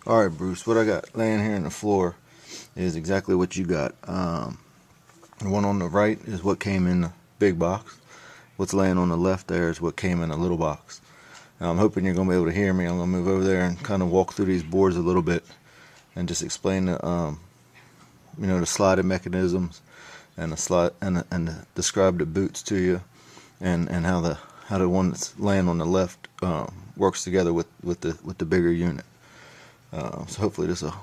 Alright, Bruce, what I got laying here on the floor is exactly what you got. The one on the right is what came in the big box. What's laying on the left there is what came in the little box. Now, I'm hoping you're going to be able to hear me. I'm going to move over there and kind of walk through these boards a little bit and just explain the sliding mechanisms and describe the boots to you, and how the one that's laying on the left works together with the bigger unit. So hopefully this will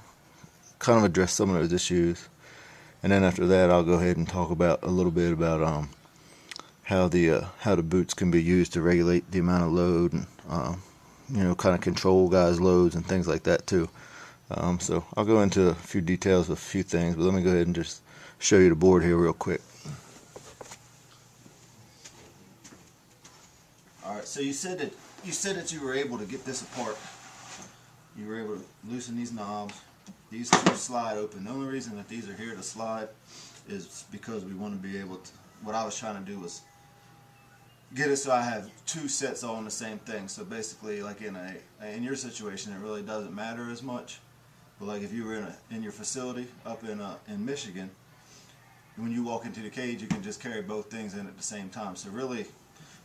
kind of address some of those issues. And then after that, I'll go ahead and talk about a little bit about how the boots can be used to regulate the amount of load, and kind of control guys' loads and things like that too. So I'll go into a few details with a few things, but let me go ahead and just show you the board here real quick. All right. So you said that you were able to get this apart. You were able to loosen these knobs. These two slide open. The only reason that these are here to slide is because we want to be able to, what I was trying to do was get it so I have two sets all in the same thing. So basically, like in your situation, it really doesn't matter as much. But like if you were in your facility up in Michigan, when you walk into the cage, you can just carry both things in at the same time. So really,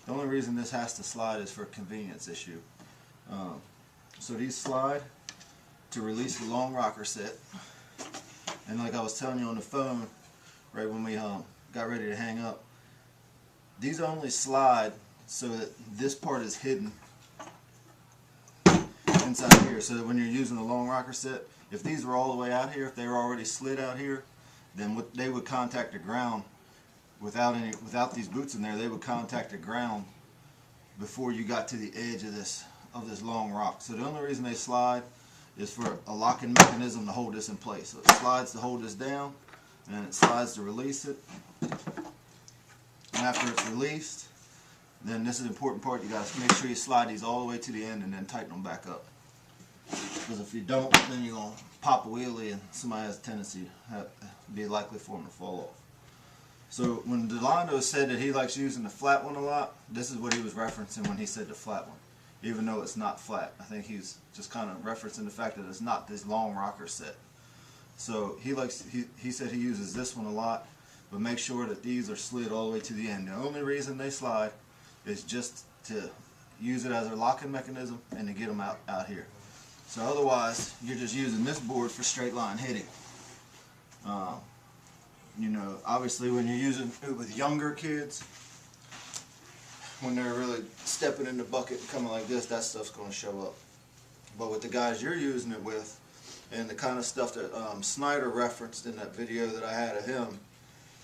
the only reason this has to slide is for a convenience issue. So these slide to release the long rocker set, and like I was telling you on the phone, right when we got ready to hang up, these only slide so that this part is hidden inside here, so that when you're using the long rocker set, if these were all the way out here, if they were already slid out here, then they would contact the ground without these boots in there. They would contact the ground before you got to the edge of this long rock. So the only reason they slide is for a locking mechanism to hold this in place. So it slides to hold this down, and it slides to release it. And after it's released, then this is the important part. You got to make sure you slide these all the way to the end and then tighten them back up. Because if you don't, then you're going to pop a wheelie and somebody has a tendency to be likely for them to fall off. So when Delano said that he likes using the flat one a lot, this is what he was referencing when he said the flat one. Even though it's not flat. I think he's just kind of referencing the fact that it's not this long rocker set. So he said he uses this one a lot, but make sure that these are slid all the way to the end. The only reason they slide is just to use it as a locking mechanism and to get them out here. So otherwise, you're just using this board for straight line hitting. Obviously when you're using it with younger kids, when they're really stepping in the bucket and coming like this, that stuff's going to show up. But with the guys you're using it with, and the kind of stuff that Snyder referenced in that video that I had of him,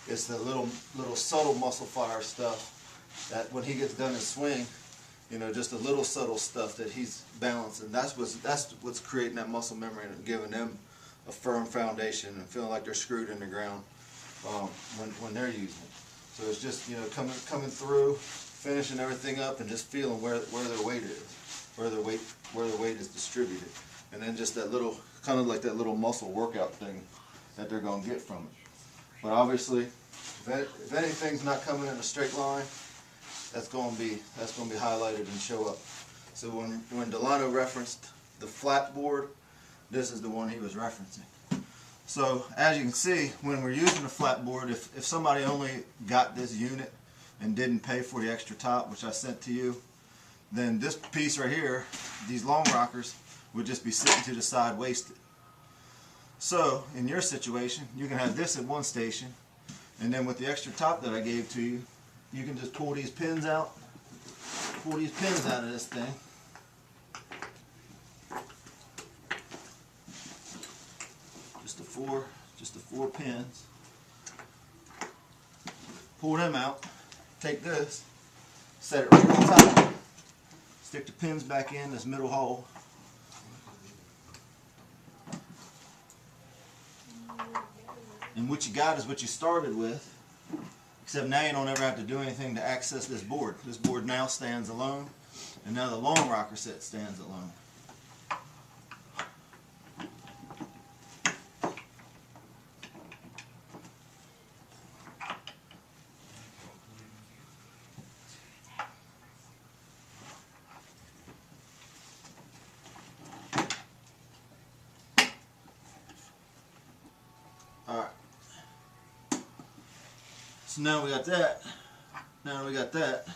it's the little subtle muscle fire stuff that when he gets done in swing, just the little subtle stuff that he's balancing. That's what's creating that muscle memory and giving them a firm foundation and feeling like they're screwed in the ground when they're using it. So it's just coming through, finishing everything up, and just feeling where their weight is, where their weight is distributed, and then just that little kind of like that little muscle workout thing that they're going to get from it. But obviously, if anything's not coming in a straight line, that's going to be highlighted and show up. So when Delano referenced the flat board, this is the one he was referencing. So as you can see, when we're using a flat board, if somebody only got this unit and didn't pay for the extra top, which I sent to you, then this piece right here, these long rockers, would just be sitting to the side wasted. So in your situation, you can have this at one station, and then with the extra top that I gave to you, you can just pull these pins out of this thing. Just the four pins. Pull them out. Take this, set it right on top. Stick the pins back in this middle hole. And what you got is what you started with, except now you don't ever have to do anything to access this board. This board now stands alone, and now the long rocker set stands alone. So now we got that. Now we got that.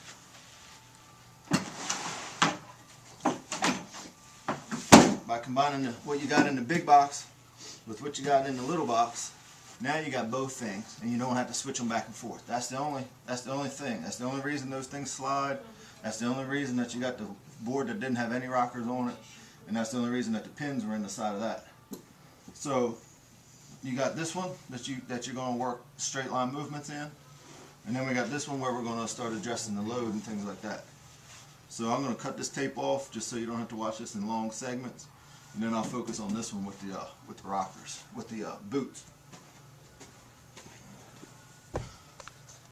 By combining what you got in the big box with what you got in the little box, now you got both things, and you don't have to switch them back and forth. That's the only thing. That's the only reason those things slide. That's the only reason that you got the board that didn't have any rockers on it, and that's the only reason that the pins were in the side of that. So you got this one that you're going to work straight line movements in, and then we got this one where we're going to start adjusting the load and things like that. So I'm going to cut this tape off just so you don't have to watch this in long segments, and then I'll focus on this one with the rockers, with the boots.